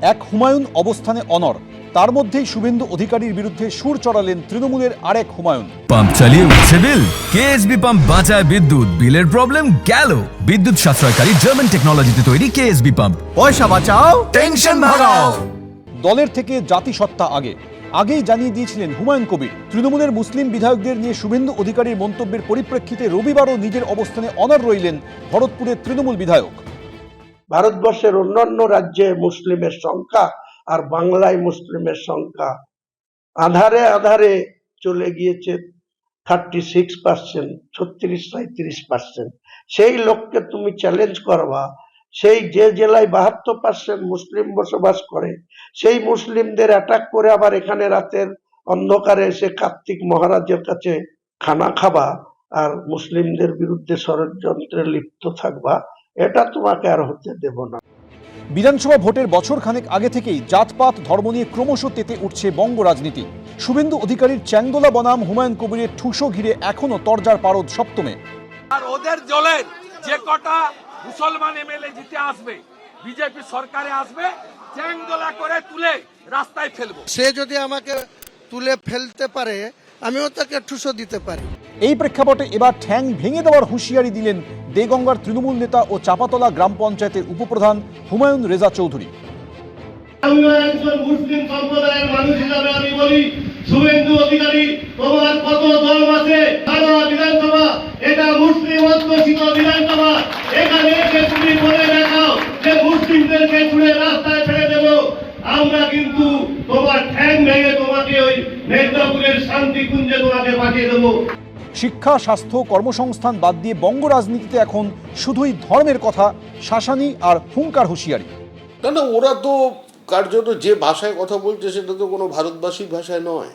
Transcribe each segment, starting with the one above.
এক হুমায়ুন অবস্থানে অনড়, তার মধ্যেই শুভেন্দু অধিকারীর বিরুদ্ধে সুর চড়ালেন তৃণমূলের আরেক হুমায়ুন। পাম্প চালিয়ে উঠছে বিল, কেএসবি পাম্প বাঁচায় বিদ্যুৎ, বিলের প্রবলেম গেল। বিদ্যুৎ সাশ্রয়কারী জার্মান টেকনোলজিতে তৈরি কেএসবি পাম্প, পয়সা বাঁচাও, টেনশন ভাগাও। দলের থেকে জাতিসত্তা আগেই জানিয়ে দিয়েছিলেন হুমায়ুন কবির। তৃণমূলের মুসলিম বিধায়কদের নিয়ে শুভেন্দু অধিকারীর মন্তব্যের পরিপ্রেক্ষিতে রবিবারও নিজের অবস্থানে অনড় রইলেন ভরতপুরের তৃণমূল বিধায়ক। ভারতবর্ষের অন্যান্য রাজ্যে মুসলিমের সংখ্যা আর বাংলায় মুসলিমের সংখ্যা আধারে আধারে চলে গিয়েছে 36%, 36-37%। সেই লোককে তুমি চ্যালেঞ্জ করবা, সেই যে জেলায় 72% মুসলিম বসবাস করে সেই মুসলিমদের অ্যাটাক করে আবার এখানে রাতের অন্ধকারে এসে কার্তিক মহারাজের কাছে খানা খাবা আর মুসলিমদের বিরুদ্ধে ষড়যন্ত্রে লিপ্ত থাকবা, এটা তোমাকে আর হতে দেব না। বিধানসভা ভোটের বছর খানেক আগে থেকেই জাতপাত ধর্ম নিয়ে ক্রমশ তেতে উঠছে বঙ্গ রাজনীতি। শুভেন্দু অধিকারীর চ্যাংদোলা বনাম হুমায়ুন কবিরের ঠুসো ঘিরে এখনো তরজার পারদ সপ্তমে। আর ওদের দলের যে কটা মুসলমান এমএলএ জিতে আসবে, বিজেপি সরকারে আসবে, চ্যাংদোলা করে তুলে রাস্তায় ফেলবো। সে যদি আমাকে তুলে ফেলতে পারে আমিও তাকে ঠুসো দিতে পারি। এই প্রেক্ষাপটে এবার ঠ্যাং ভেঙে দেওয়ার হুঁশিয়ারি দিলেন দেগঙ্গার তৃণমূল নেতা ও চাপাতলা গ্রাম পঞ্চায়েতের উপপ্রধান হুমায়ুন রেজা চৌধুরী। একজন মুসলিম সম্প্রদায়ের মানুষ হিসাবে আমি বলি, শুভেন্দু অধিকারী তোমার কত দল আছে? সারা বিধানসভা এটা মুসলিম অধ্যুষিত বিধানসভা, এখানে এসে তুমি বলে দেখাও যে মুসলিমদেরকে তুলে রাস্তায় ফেলে দেব, আমরা কিন্তু তোমার ঠ্যাং ভেঙে তোমাকে ওই মেদিনীপুরের শান্তিকুঞ্জে তোমাকে পাঠিয়ে দেবো। শিক্ষা, স্বাস্থ্য, কর্মসংস্থান বাদ দিয়ে বঙ্গ রাজনীতিতে এখন শুধুই ধর্মের কথা, শাসানি আর হুঙ্কার হুঁশিয়ারি। না, ওরা তো কার্যত যে ভাষায় কথা বলছে সেটা তো কোনো ভারতবাসীর ভাষায় নয়।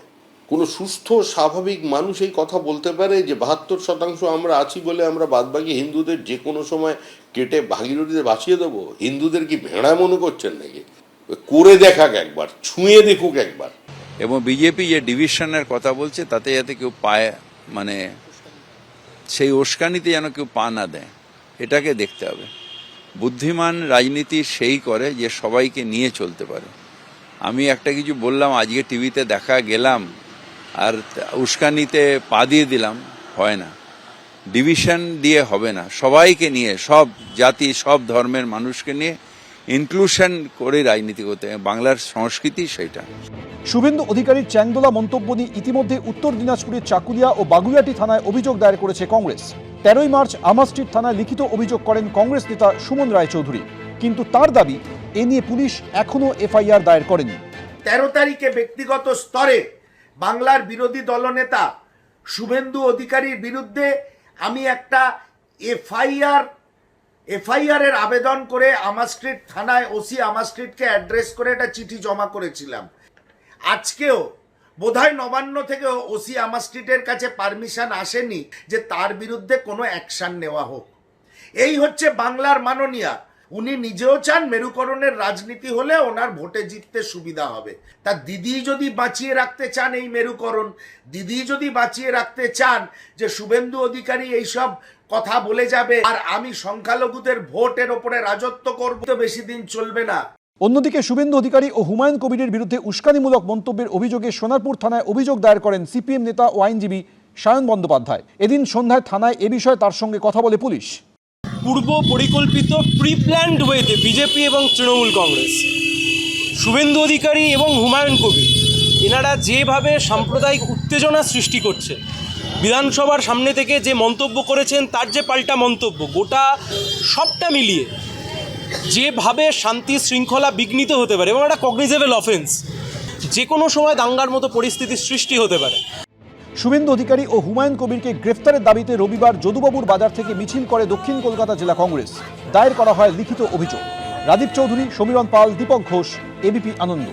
কোনো সুস্থ স্বাভাবিক মানুষ এই কথা বলতে পারে যে 72% আমরা আছি বলে আমরা বাদবাকি হিন্দুদের যে কোনো সময় কেটে ভাগীরথীতে ভাসিয়ে দেবো? হিন্দুদের কি ভেড়া মনে করছেন নাকি? করে দেখাক একবার, ছুঁয়ে দেখুক একবার। এবং বিজেপি যে ডিভিশনের কথা বলছে তাতে যাতে কেউ পায়, মানে সেই উস্কানিতে যেন কেউ পা না দেয়, এটাকে দেখতে হবে। বুদ্ধিমান রাজনীতি সেই করে যে সবাইকে নিয়ে চলতে পারে। আমি একটা কিছু বললাম, আজকে টিভিতে দেখা গেলাম আর উস্কানিতে পা দিয়ে দিলাম, হয় না। ডিভিশন দিয়ে হবে না, সবাইকে নিয়ে, সব জাতি সব ধর্মের মানুষকে নিয়ে ইনক্লুশন করে রাজনীতি করতে, বাংলার সংস্কৃতি সেটা। শুভেন্দু অধিকারীর চ্যাংদোলা মন্তব্য নিয়ে ইতিমধ্যে উত্তর দিনাজপুরের চাকুলিয়া ও বাগুইআটি থানায় অভিযোগ দায়ের করেছে কংগ্রেস। 13ই মার্চ আমাস্ট্রিট থানায় লিখিত অভিযোগ করেন কংগ্রেস নেতা সুমন রায়চৌধুরী, কিন্তু তার দাবি এ নিয়ে পুলিশ এখনো এফআইআর দায়ের করেনি। 13 তারিখে ব্যক্তিগত স্তরে বাংলার বিরোধী দলনেতা শুভেন্দু অধিকারীর বিরুদ্ধে আমি একটা এফআইআর এর আবেদন করে আমাস্ট্রিট থানায় ওসি আমাস্ট্রিটকে অ্যাড্রেস করে একটা চিঠি জমা করেছিলাম। আজকেও বোধহয় নবান্ন থেকে ওসি আমাস্ট্রিটের কাছে পারমিশন আসেনি যে তার বিরুদ্ধে কোনো অ্যাকশন নেওয়া হোক। এই হচ্ছে বাংলার মাননীয়া। উনি নিজেও চান মেরুকরণের রাজনীতি হলে ওনার ভোটে জিততে সুবিধা হবে। তা দিদি যদি বাঁচিয়ে রাখতে চান এই মেরুকরণ, দিদি যদি বাঁচিয়ে রাখতে চান যে শুভেন্দু অধিকারী এইসব কথা বলে যাবে আর আমি সংখ্যালঘুদের ভোটের ওপরে রাজত্ব করব, তো বেশি দিন চলবে না। অন্যদিকে শুভেন্দু অধিকারী ও হুমায়ুন কবিরের বিরুদ্ধে উস্কানিমূলক মন্তব্যের অভিযোগে সোনারপুর থানায় অভিযোগ দায়ের করেন সিপিএম নেতা ও আইনজীবী সায়ন বন্দ্যোপাধ্যায়। এদিন সন্ধ্যায় থানায় এ বিষয়ে তার সঙ্গে কথা বলে পুলিশ। পূর্ব পরিকল্পিত প্রিপ্ল্যান্ড ওয়েতে বিজেপি এবং তৃণমূল কংগ্রেস, শুভেন্দু অধিকারী এবং হুমায়ুন কবির, এনারা যেভাবে সাম্প্রদায়িক উত্তেজনা সৃষ্টি করছে, বিধানসভার সামনে থেকে যে মন্তব্য করেছেন তার যে পাল্টা মন্তব্য, গোটা সবটা মিলিয়ে যেভাবে শান্তি শৃঙ্খলা বিঘ্নিত হতে পারে এবং একটা কগনিজেবল অফেন্স, যে কোনো সময় দাঙ্গার মতো পরিস্থিতির সৃষ্টি হতে পারে। শুভেন্দু অধিকারী ও হুমায়ুন কবিরকে গ্রেফতারের দাবিতে রবিবার যদুবাবুর বাজার থেকে মিছিল করে দক্ষিণ কলকাতা জেলা কংগ্রেস। দায়ের করা হয় লিখিত অভিযোগ। রাজীব চৌধুরী, সমীরণ পাল, দীপক ঘোষ, এবিপি আনন্দ।